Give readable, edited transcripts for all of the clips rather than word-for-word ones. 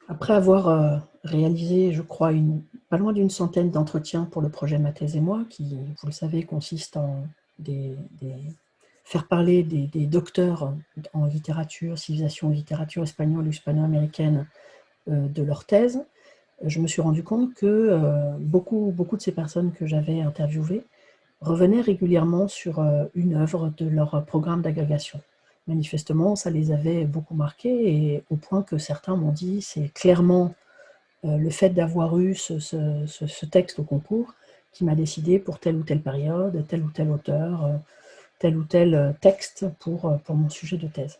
Après avoir réalisé, je crois, pas loin d'une centaine d'entretiens pour le projet Ma thèse et moi, qui, vous le savez, consiste en des, des- faire parler des docteurs en littérature, civilisation, littérature espagnole ou hispano-américaine de leur thèse, je me suis rendu compte que beaucoup de ces personnes que j'avais interviewées revenaient régulièrement sur une œuvre de leur programme d'agrégation. Manifestement, ça les avait beaucoup marqués, et au point que certains m'ont dit c'est clairement le fait d'avoir eu ce texte au concours qui m'a décidé pour telle ou telle période, tel ou tel auteur, tel ou tel texte pour mon sujet de thèse.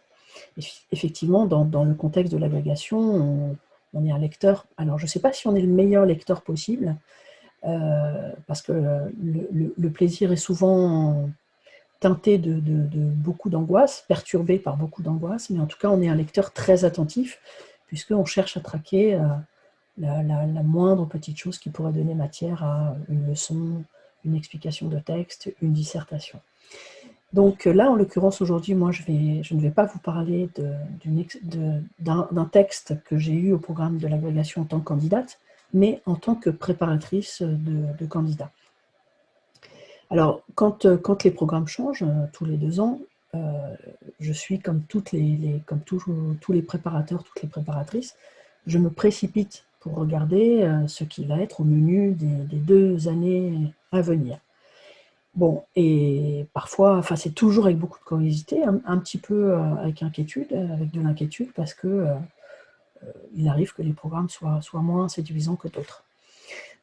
Effectivement, dans le contexte de l'agrégation, on est un lecteur. Alors, je ne sais pas si on est le meilleur lecteur possible, parce que le plaisir est souvent teinté de beaucoup d'angoisse, perturbé par beaucoup d'angoisse, mais en tout cas, on est un lecteur très attentif, puisqu'on cherche à traquer la moindre petite chose qui pourrait donner matière à une leçon, une explication de texte, une dissertation. Donc là, en l'occurrence, aujourd'hui, moi, je ne vais pas vous parler d'un texte que j'ai eu au programme de l'agrégation en tant que candidate, mais en tant que préparatrice de candidat. Alors, quand les programmes changent, tous les 2 ans, je suis comme comme tous les préparateurs, toutes les préparatrices, je me précipite pour regarder ce qui va être au menu des 2 années à venir. Bon, et parfois, enfin, c'est toujours avec beaucoup de curiosité, un petit peu avec inquiétude, avec de l'inquiétude, parce que il arrive que les programmes soient moins séduisants que d'autres.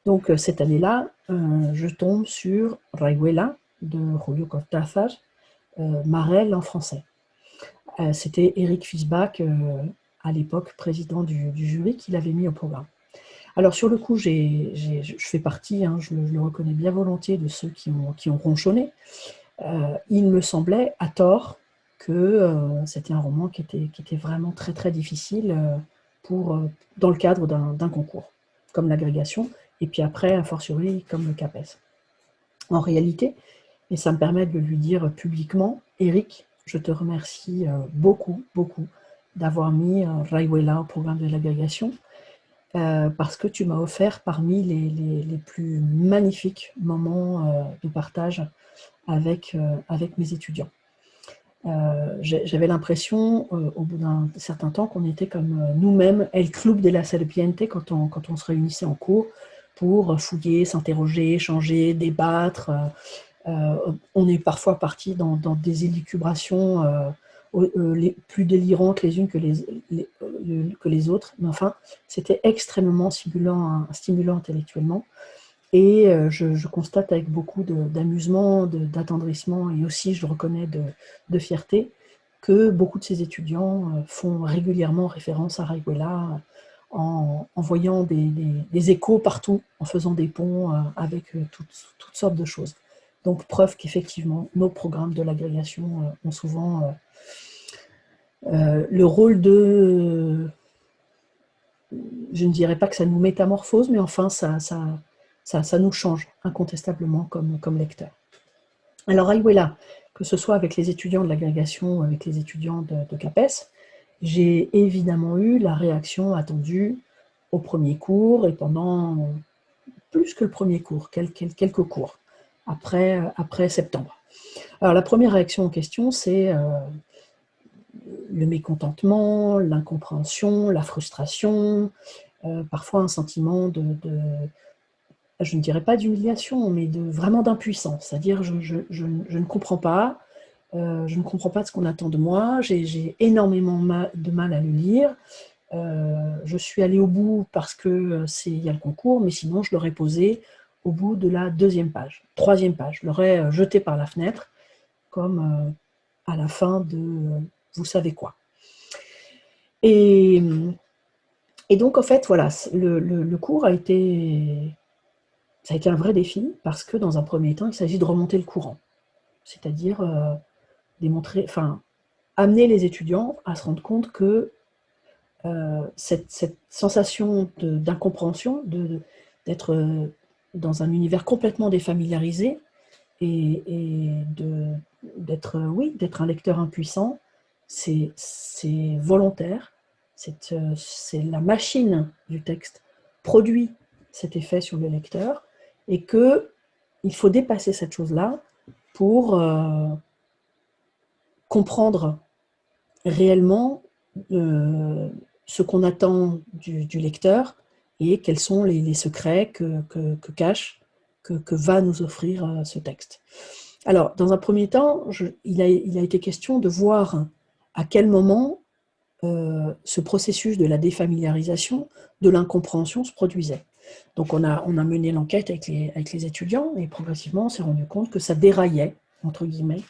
Donc, cette année-là, je tombe sur Rayuela de Julio Cortázar, Marelle en français. C'était Éric Fischbach, à l'époque président du jury, qui l'avait mis au programme. Alors sur le coup, je fais partie, hein, je le reconnais bien volontiers, de ceux qui ont ronchonné. Il me semblait, à tort, que c'était un roman qui était vraiment très très difficile dans le cadre d'un concours, comme l'agrégation, et puis après, a fortiori, comme le CAPES. En réalité, et ça me permet de lui dire publiquement, Eric, je te remercie beaucoup, beaucoup d'avoir mis Rayuela au programme de l'agrégation, parce que tu m'as offert parmi les plus magnifiques moments de partage avec mes étudiants. J'avais l'impression, au bout d'un certain temps, qu'on était comme nous-mêmes, El Club de la Serpiente, quand on se réunissait en cours pour fouiller, s'interroger, échanger, débattre. On est parfois parti dans des élucubrations plus délirantes les unes que les autres, mais enfin, c'était extrêmement stimulant intellectuellement. Et je constate avec beaucoup d'amusement, d'attendrissement, et aussi, je le reconnais, de fierté, que beaucoup de ces étudiants font régulièrement référence à Rayuela en voyant des échos partout, en faisant des ponts avec toutes sortes de choses. Donc, preuve qu'effectivement, nos programmes de l'agrégation ont souvent le rôle je ne dirais pas que ça nous métamorphose, mais enfin, ça nous change incontestablement comme lecteur. Alors, Rayuela, que ce soit avec les étudiants de l'agrégation ou avec les étudiants de CAPES, j'ai évidemment eu la réaction attendue au premier cours et pendant plus que le premier cours, quelques cours, après septembre. Alors, la première réaction en question, c'est le mécontentement, l'incompréhension, la frustration, parfois un sentiment je ne dirais pas d'humiliation, mais vraiment d'impuissance. C'est-à-dire, je ne comprends pas, je ne comprends pas ce qu'on attend de moi, j'ai énormément de mal à le lire. Je suis allée au bout parce que il y a le concours, mais sinon je l'aurais posé au bout de la 2e page, 3e page. Je l'aurais jeté par la fenêtre, comme à la fin de vous savez quoi. Et, et donc, en fait, voilà, le cours ça a été un vrai défi, parce que dans un premier temps, il s'agit de remonter le courant, c'est-à-dire amener les étudiants à se rendre compte que cette sensation d'incompréhension, d'être dans un univers complètement défamiliarisé, et d'être un lecteur impuissant, c'est volontaire, c'est la machine du texte produit cet effet sur le lecteur, et qu'il faut dépasser cette chose-là pour comprendre réellement ce qu'on attend du lecteur et quels sont les secrets que cache, que va nous offrir ce texte. Alors, dans un premier temps, il a été question de voir à quel moment ce processus de la défamiliarisation, de l'incompréhension se produisait. Donc on a mené l'enquête avec les étudiants, et progressivement on s'est rendu compte que ça déraillait, entre guillemets,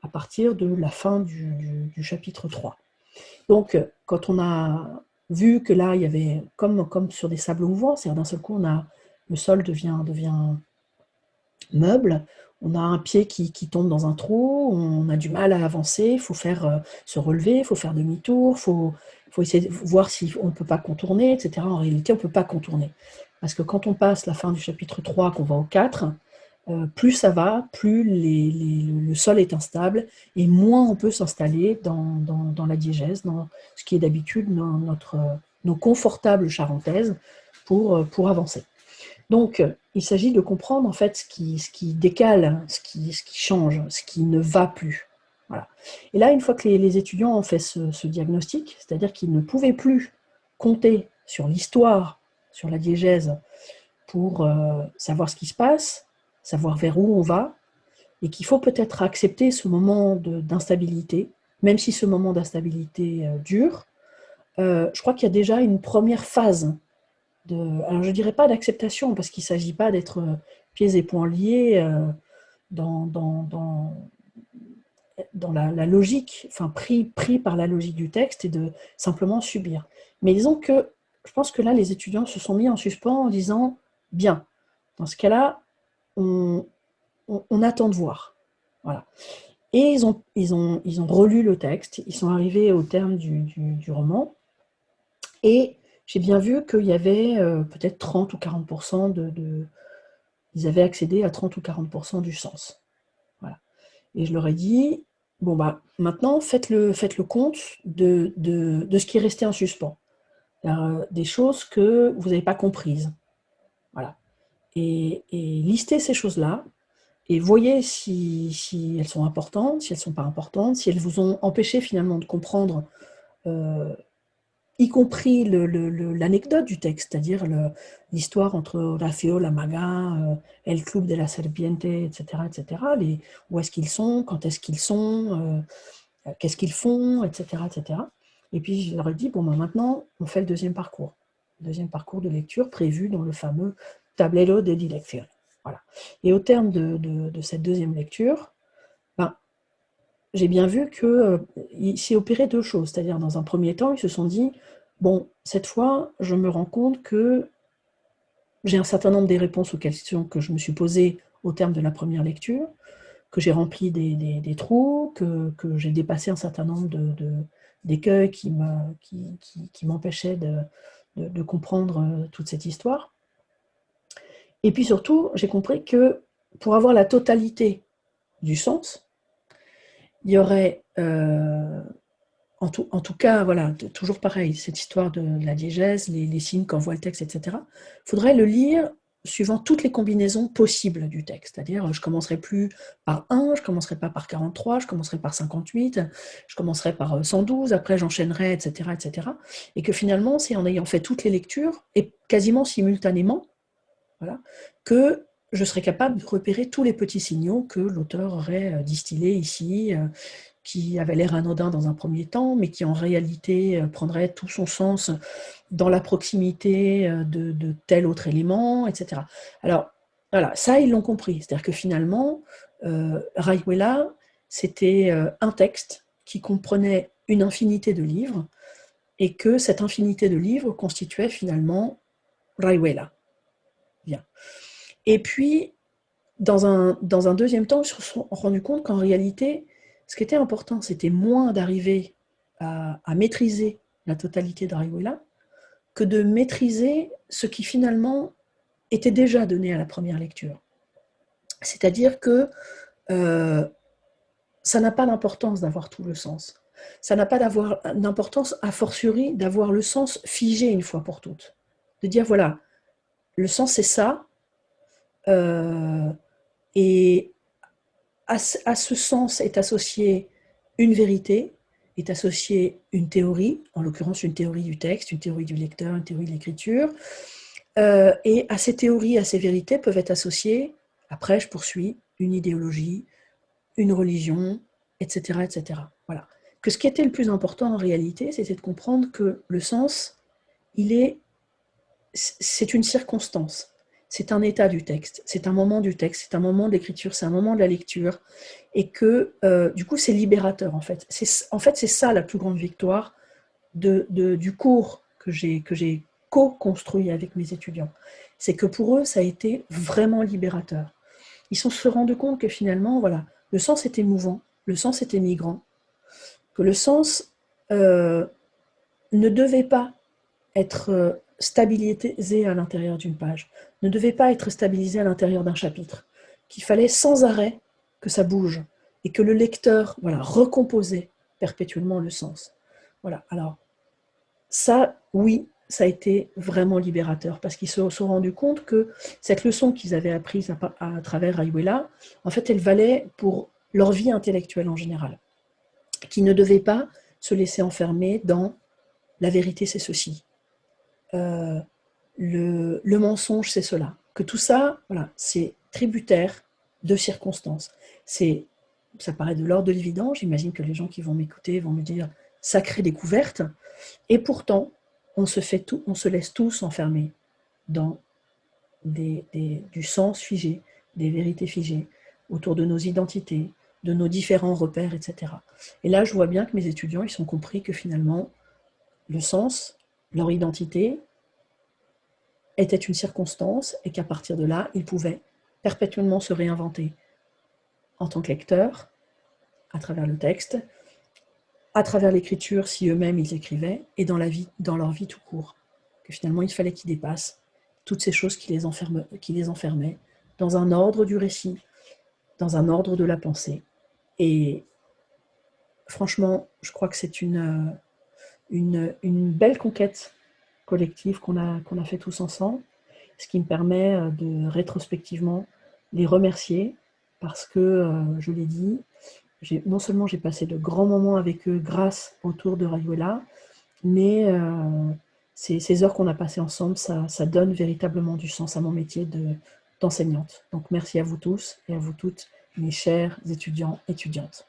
à partir de la fin du chapitre 3. Donc quand on a vu que là, il y avait, comme sur des sables mouvants, c'est-à-dire d'un seul coup, le sol devient meuble, on a un pied qui tombe dans un trou, on a du mal à avancer, il faut se relever, il faut faire demi-tour, il faut essayer de voir si on ne peut pas contourner, etc. En réalité, on ne peut pas contourner. Parce que quand on passe la fin du chapitre 3, qu'on va au 4, plus ça va, plus le sol est instable, et moins on peut s'installer dans la diégèse, dans ce qui est d'habitude nos confortables charentaises pour avancer. Donc, il s'agit de comprendre en fait ce qui décale, ce qui change, ce qui ne va plus. Voilà. Et là, une fois que les étudiants ont fait ce diagnostic, c'est-à-dire qu'ils ne pouvaient plus compter sur l'histoire, sur la diégèse, pour savoir ce qui se passe, savoir vers où on va, et qu'il faut peut-être accepter ce moment d'instabilité, même si ce moment d'instabilité dure, je crois qu'il y a déjà une première phase alors je ne dirais pas d'acceptation, parce qu'il ne s'agit pas d'être pieds et poings liés dans la logique, enfin pris par la logique du texte, et de simplement subir. Mais disons que je pense que là, les étudiants se sont mis en suspens en disant « Bien, dans ce cas-là, on attend de voir. » Voilà. Et ils ont relu le texte, ils sont arrivés au terme du roman, et j'ai bien vu qu'il y avait peut-être 30 ou 40% ils avaient accédé à 30 ou 40% du sens. Voilà. Et je leur ai dit, bon bah, maintenant, faites le compte de ce qui est resté en suspens. Des choses que vous n'avez pas comprises. Voilà. Et listez ces choses-là, et voyez si elles sont importantes, si elles ne sont pas importantes, si elles vous ont empêché finalement de comprendre y compris l'anecdote du texte, c'est-à-dire l'histoire entre Horacio, la Maga, El Club de la Serpiente, etc., etc. Où est-ce qu'ils sont, quand est-ce qu'ils sont, qu'est-ce qu'ils font, etc., etc. Et puis je leur ai dit, bon, ben, maintenant, on fait le deuxième parcours de lecture prévu dans le fameux Tablero de Dilección. Voilà. Et au terme de cette deuxième lecture, ben, j'ai bien vu qu'il s'est opéré deux choses. C'est-à-dire, dans un premier temps, ils se sont dit, bon, cette fois, je me rends compte que j'ai un certain nombre des réponses aux questions que je me suis posées au terme de la première lecture, que j'ai rempli des trous, que j'ai dépassé un certain nombre d'écueils qui m'empêchaient de comprendre toute cette histoire. Et puis surtout, j'ai compris que pour avoir la totalité du sens, il y aurait, en tout cas, voilà, toujours pareil, cette histoire de la diégèse, les signes qu'envoie le texte, etc. Il faudrait le lire suivant toutes les combinaisons possibles du texte. C'est-à-dire, je ne commencerai plus par 1, je ne commencerai pas par 43, je commencerai par 58, je commencerai par 112, après j'enchaînerai, etc., etc. Et que finalement, c'est en ayant fait toutes les lectures, et quasiment simultanément, voilà, que je serais capable de repérer tous les petits signaux que l'auteur aurait distillés ici, qui avaient l'air anodins dans un premier temps, mais qui en réalité prendraient tout son sens dans la proximité de tel autre élément, etc. Alors, voilà, ça, ils l'ont compris. C'est-à-dire que finalement, Rayuela, c'était un texte qui comprenait une infinité de livres, et que cette infinité de livres constituait finalement Rayuela. Bien. Et puis, dans un deuxième temps, ils se sont rendus compte qu'en réalité, ce qui était important, c'était moins d'arriver à maîtriser la totalité de Rayuela que de maîtriser ce qui finalement était déjà donné à la première lecture. C'est-à-dire que ça n'a pas d'importance d'avoir tout le sens. Ça n'a pas d'importance, a fortiori, d'avoir le sens figé une fois pour toutes. De dire, voilà, le sens c'est ça, et à ce sens est associée une vérité, est associée une théorie, en l'occurrence une théorie du texte, une théorie du lecteur, une théorie de l'écriture, et à ces théories, à ces vérités peuvent être associées, après je poursuis, une idéologie, une religion, etc., etc. Voilà. Que ce qui était le plus important en réalité, c'était de comprendre que le sens, c'est une circonstance, c'est un état du texte, c'est un moment du texte, c'est un moment de l'écriture, c'est un moment de la lecture, et que du coup c'est libérateur en fait. En fait c'est ça la plus grande victoire du cours que j'ai co-construit avec mes étudiants. C'est que pour eux ça a été vraiment libérateur. Ils se rendus compte que finalement, voilà, le sens était mouvant, le sens était migrant, que le sens ne devait pas être stabilisé à l'intérieur d'une page, ne devait pas être stabilisé à l'intérieur d'un chapitre, qu'il fallait sans arrêt que ça bouge et que le lecteur, voilà, recomposait perpétuellement le sens. Voilà. Alors ça, oui, ça a été vraiment libérateur parce qu'ils se sont rendus compte que cette leçon qu'ils avaient apprise à travers Rayuela, en fait, elle valait pour leur vie intellectuelle en général, qu'ils ne devaient pas se laisser enfermer dans la vérité, c'est ceci. Le mensonge, c'est cela. Que tout ça, voilà, c'est tributaire de circonstances. Ça paraît de l'ordre de l'évident, j'imagine que les gens qui vont m'écouter vont me dire sacrée découverte, et pourtant, on se laisse tous enfermer dans du sens figé, des vérités figées, autour de nos identités, de nos différents repères, etc. Et là, je vois bien que mes étudiants, ils ont compris que finalement, le sens, leur identité, était une circonstance et qu'à partir de là, ils pouvaient perpétuellement se réinventer en tant que lecteurs, à travers le texte, à travers l'écriture si eux-mêmes ils écrivaient, et dans leur vie tout court. Que finalement, il fallait qu'ils dépassent toutes ces choses qui les enfermaient dans un ordre du récit, dans un ordre de la pensée. Et franchement, je crois que c'est une belle conquête collective qu'on a fait tous ensemble, ce qui me permet de rétrospectivement les remercier parce que, je l'ai dit, non seulement j'ai passé de grands moments avec eux grâce au tour de Rayuela, mais ces heures qu'on a passées ensemble, ça donne véritablement du sens à mon métier d'enseignante. Donc merci à vous tous et à vous toutes, mes chers étudiants, étudiantes.